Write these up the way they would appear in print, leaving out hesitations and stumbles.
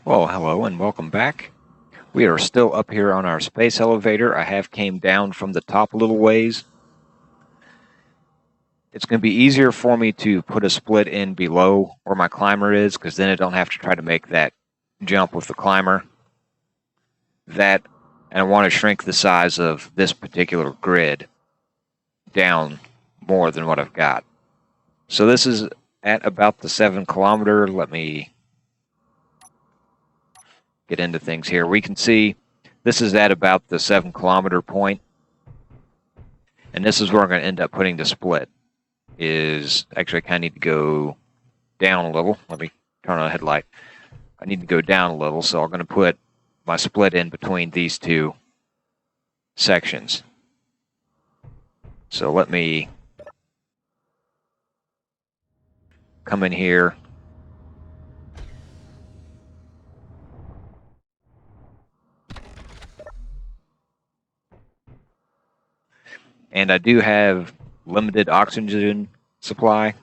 Well, hello and welcome back. We are still up here on our space elevator. I have came down from the top a little ways. It's going to be easier for me to put a split in below where my climber is, because then I don't have to try to make that jump with the climber. And I want to shrink the size of this particular grid down more than what I've got. So this is at about the 7 kilometer. Let me get into things here. We can see this is at about the 7 kilometer point. And this is where I'm going to end up putting the split. Actually, I kind of need to go down a little. Let me turn on the headlight. I need to go down a little, so I'm going to put my split in between these two sections. So let me come in here. And I do have limited oxygen supply.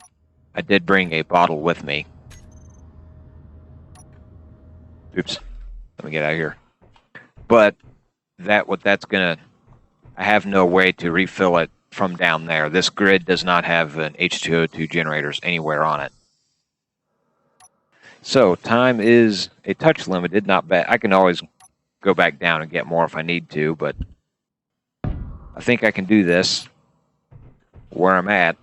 I did bring a bottle with me. Oops. Let me get out of here. But I have no way to refill it from down there. This grid does not have an H2O2 generators anywhere on it. So time is a touch limited, not bad. I can always go back down and get more if I need to, but I think I can do this where I'm at.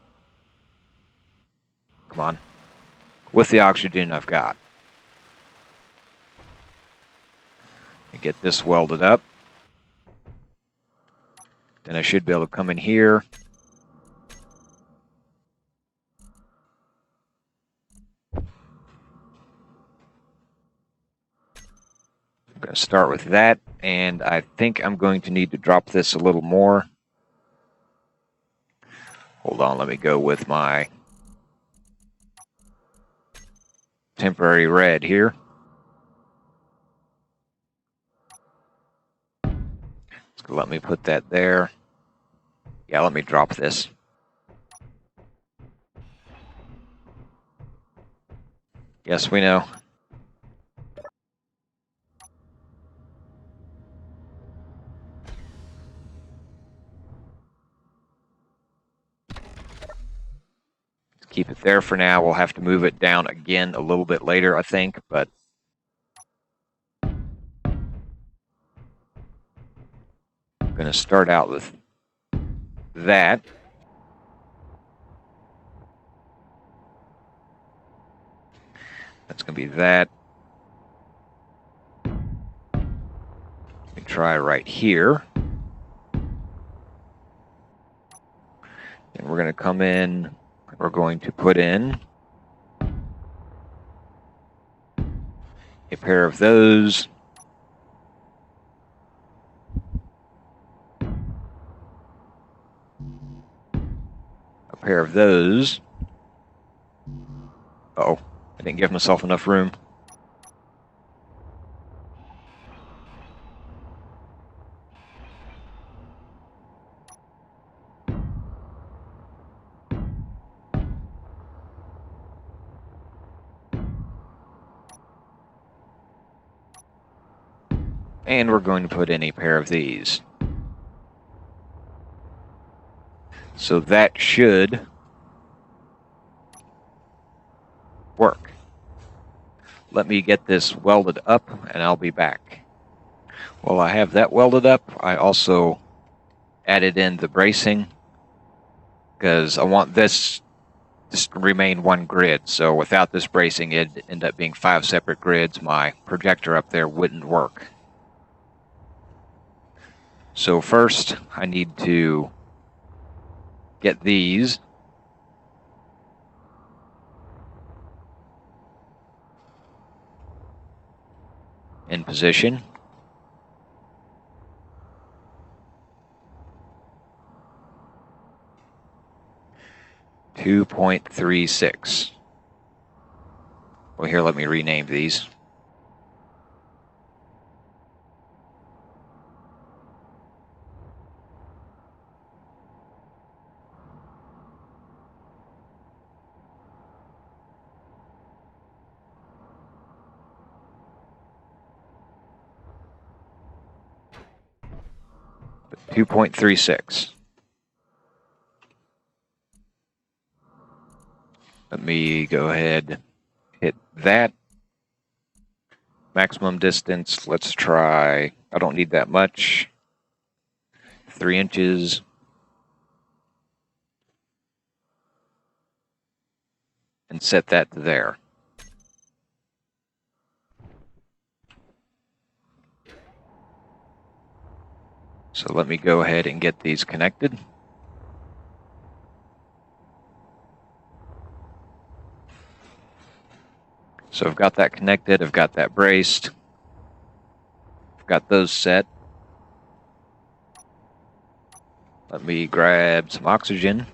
Come on. With the oxygen I've got. Get this welded up. Then I should be able to come in here. I'm going to start with that, and I think I'm going to need to drop this a little more. Hold on, let me go with my temporary red here. Let me put that there. Yeah, let me drop this. Yes, we know. Keep it there for now. We'll have to move it down again a little bit later, I think, but I'm going to start out with that. That's going to be that. Let me try right here. And we're going to come in. We're going to put in a pair of those. A pair of those. Uh-oh, I didn't give myself enough room. And we're going to put in a pair of these. So that should work. Let me get this welded up and I'll be back. While I have that welded up, I also added in the bracing because I want this to remain one grid. So without this bracing, it'd end up being 5 separate grids. My projector up there wouldn't work. So first, I need to get these in position. .36. Well, here, let me rename these. 2.36. Let me go ahead, hit that. Maximum distance, let's try, I don't need that much. 3 inches. And set that to there. So let me go ahead and get these connected. So I've got that connected, I've got that braced, I've got those set. Let me grab some oxygen.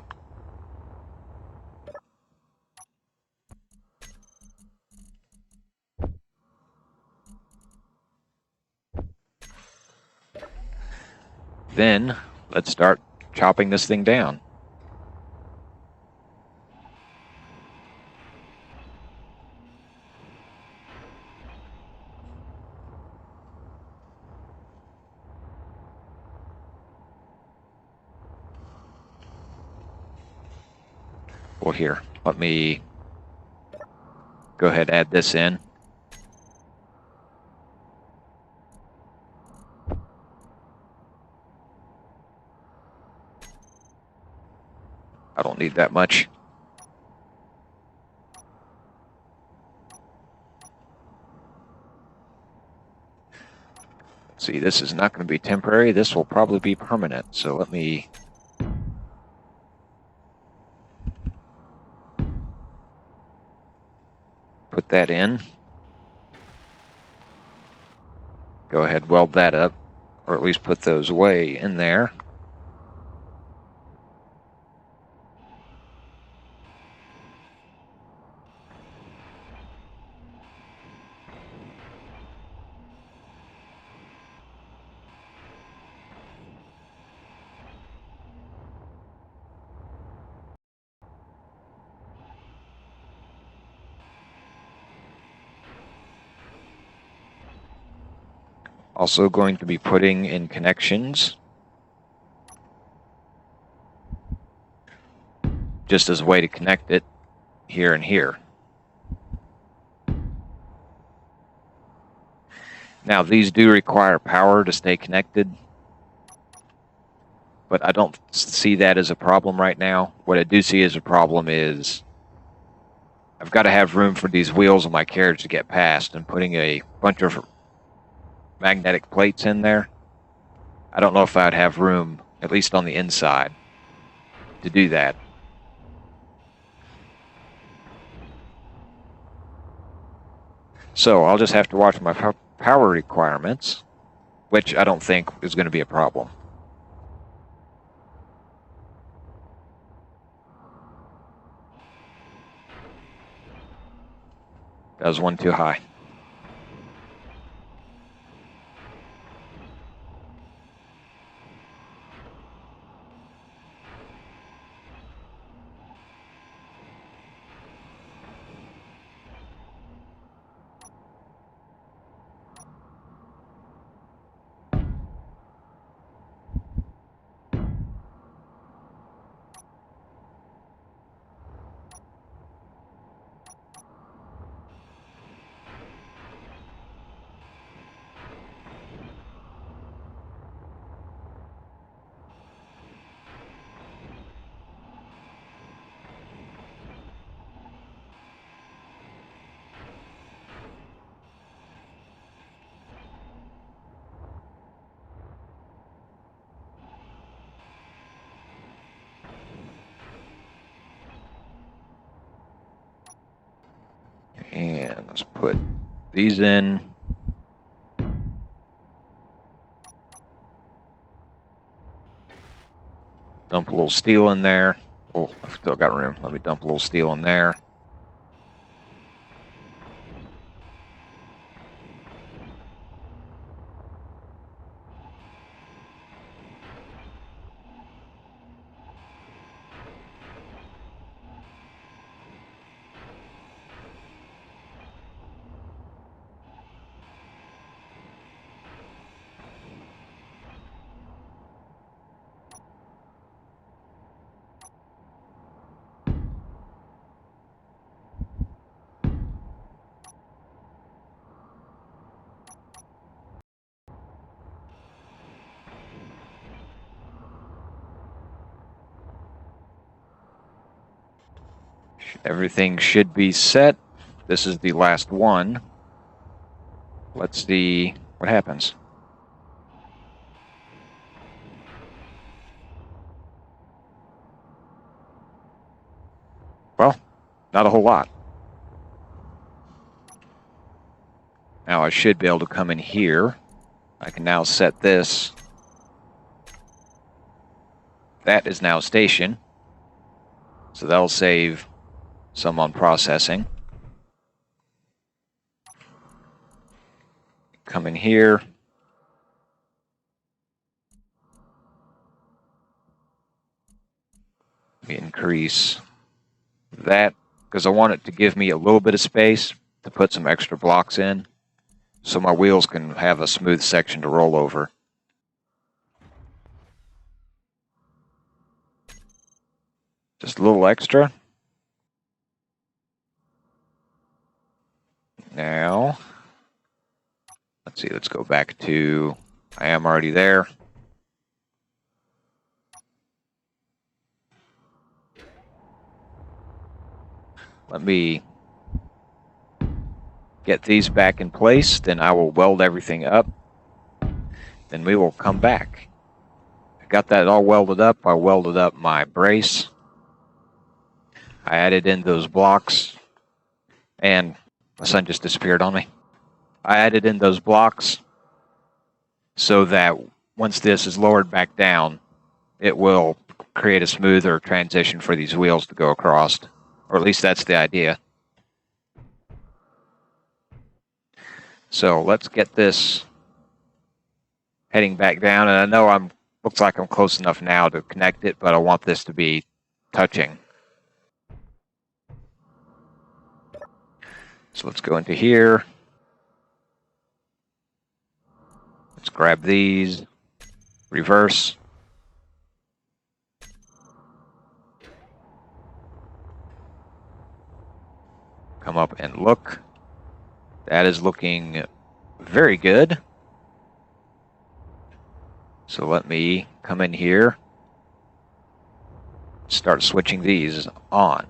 Then let's start chopping this thing down. Well, here, let me go ahead and add this in. I don't need that much. See, this is not going to be temporary. This will probably be permanent. So let me put that in. Go ahead, weld that up, or at least put those way in there. Also going to be putting in connections just as a way to connect it here and here. Now these do require power to stay connected, but I don't see that as a problem right now. What I do see as a problem is I've got to have room for these wheels of my carriage to get past, and putting a bunch of magnetic plates in there, I don't know if I'd have room, at least on the inside, to do that. So I'll just have to watch my power requirements, which I don't think is going to be a problem. That was one too high. And let's put these in. Dump a little steel in there. Oh, I've still got room. Let me dump a little steel in there. Everything should be set. This is the last one. Let's see what happens. Well, not a whole lot. Now I should be able to come in here. I can now set this. That is now station. So that'll save some on processing. Come in here. Increase that because I want it to give me a little bit of space to put some extra blocks in so my wheels can have a smooth section to roll over. Just a little extra. Now, let's see, let's go back to, I am already there. Let me get these back in place, then I will weld everything up. Then we will come back. I got that all welded up. I welded up my brace. I added in those blocks, and my son just disappeared on me. I added in those blocks so that once this is lowered back down, it will create a smoother transition for these wheels to go across. Or at least that's the idea. So let's get this heading back down. And I know looks like I'm close enough now to connect it, but I want this to be touching. So let's go into here. Let's grab these, reverse. Come up and look. That is looking very good. So let me come in here, start switching these on.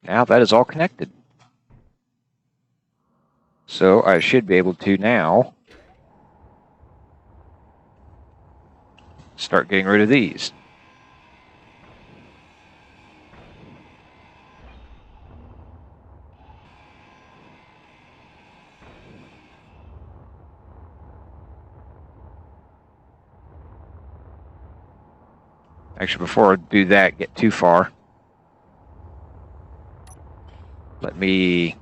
Now that is all connected. So I should be able to now start getting rid of these. Actually, before I do that, get too far, I'll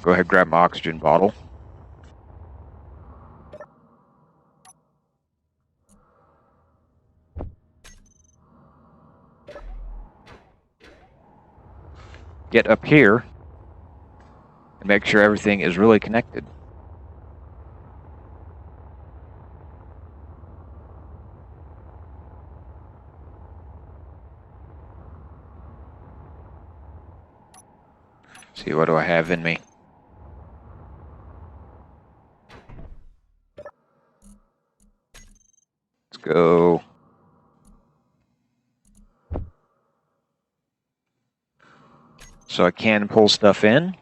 go ahead and grab my oxygen bottle. Get up here and make sure everything is really connected. See, what do I have in me? Let's go. So I can pull stuff in.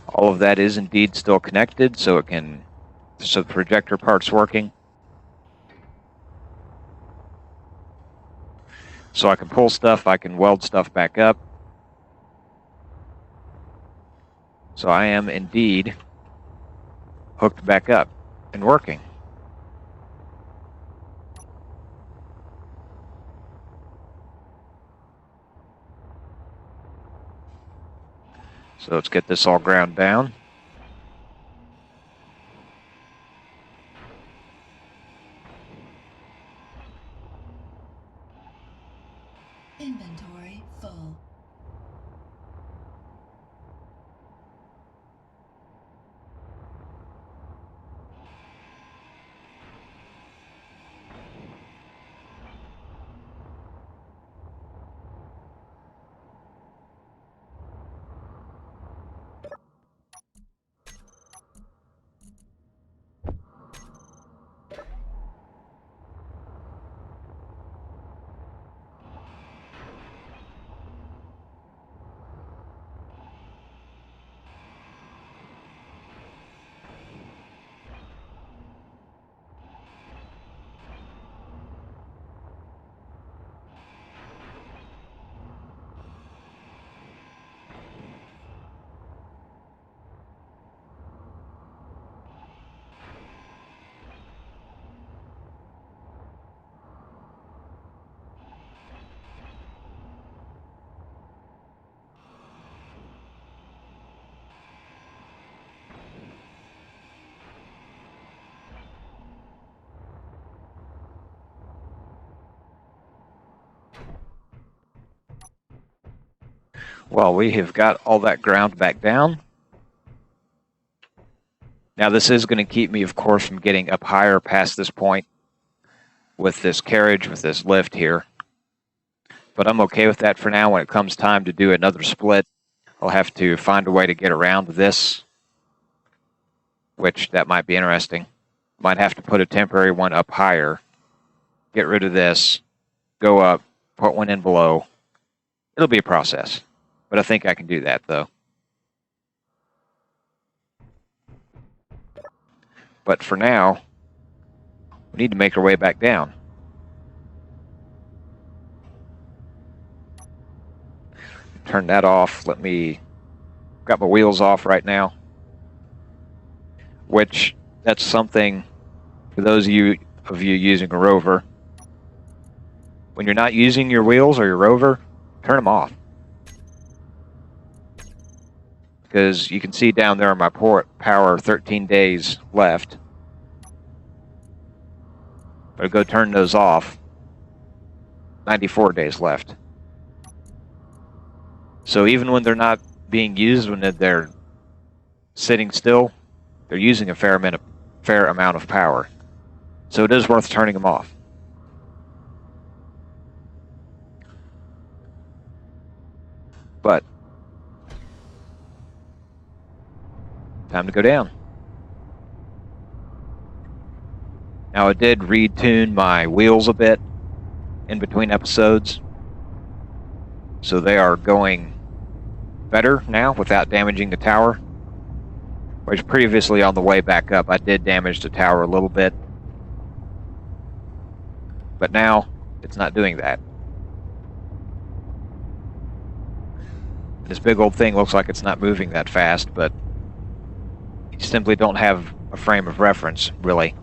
All of that is indeed still connected, so the projector part's working. So I can pull stuff, I can weld stuff back up. So I am indeed hooked back up and working. So let's get this all ground down. Well, we have got all that ground back down. Now this is going to keep me, of course, from getting up higher past this point with this carriage, with this lift here. But I'm okay with that for now. When it comes time to do another split, I'll have to find a way to get around this, which that might be interesting. Might have to put a temporary one up higher, get rid of this, go up, put one in below. It'll be a process, but I think I can do that, though. But for now, we need to make our way back down. Turn that off. Got my wheels off right now, which that's something for those of you using a rover. When you're not using your wheels or your rover, turn them off. Because you can see down there on my power 13 days left. But go turn those off. 94 days left. So even when they're not being used, when they're sitting still, they're using a fair amount of power. So it is worth turning them off. But time to go down. Now I did retune my wheels a bit in between episodes, so they are going better now without damaging the tower. Which previously on the way back up I did damage the tower a little bit, but now it's not doing that. This big old thing looks like it's not moving that fast, but you simply don't have a frame of reference, really.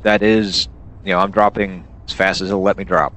That is, I'm dropping as fast as it'll let me drop.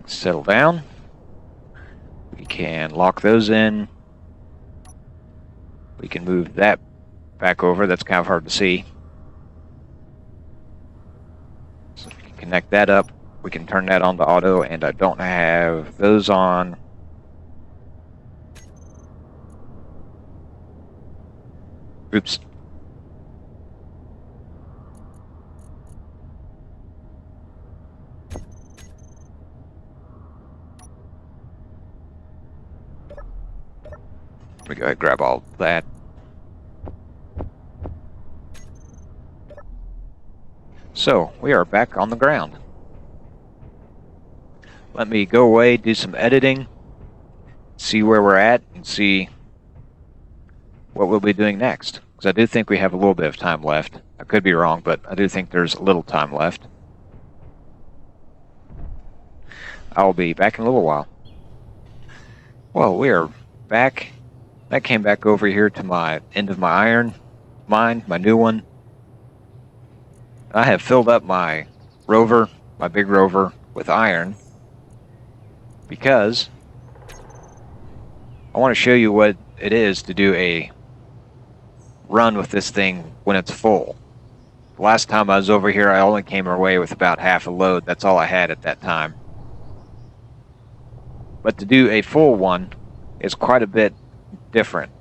Settle down. We can lock those in. We can move that back over. That's kind of hard to see. So we can connect that up. We can turn that on to auto, and I don't have those on. Oops. Let me go ahead and grab all that. So, we are back on the ground. Let me go away, do some editing, see where we're at, and see what we'll be doing next. Because I do think we have a little bit of time left. I could be wrong, but I do think there's a little time left. I'll be back in a little while. Well, we are back. I came back over here to my end of my iron mine, my new one. I have filled up my rover, my big rover, with iron because I want to show you what it is to do a run with this thing when it's full. The last time I was over here, I only came away with about half a load. That's all I had at that time. But to do a full one is quite a bit different.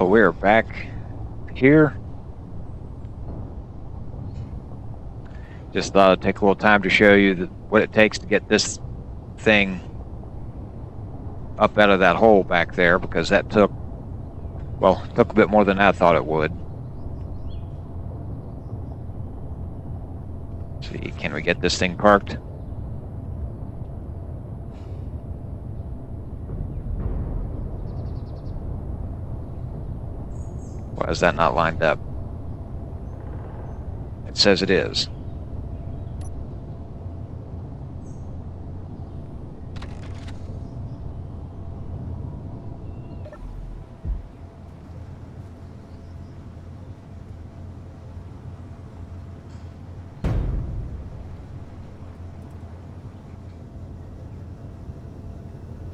So we're back here. Just thought I'd take a little time to show you what it takes to get this thing up out of that hole back there, because that took a bit more than I thought it would. Let's see, can we get this thing parked? Why is that not lined up? It says it is.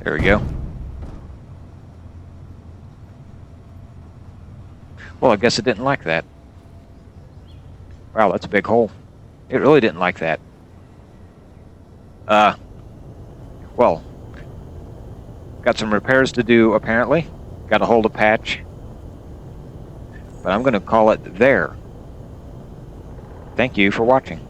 There we go. Well, I guess it didn't like that. Wow, that's a big hole. It really didn't like that. Well, got some repairs to do, apparently. Got to hold a patch. But I'm going to call it there. Thank you for watching.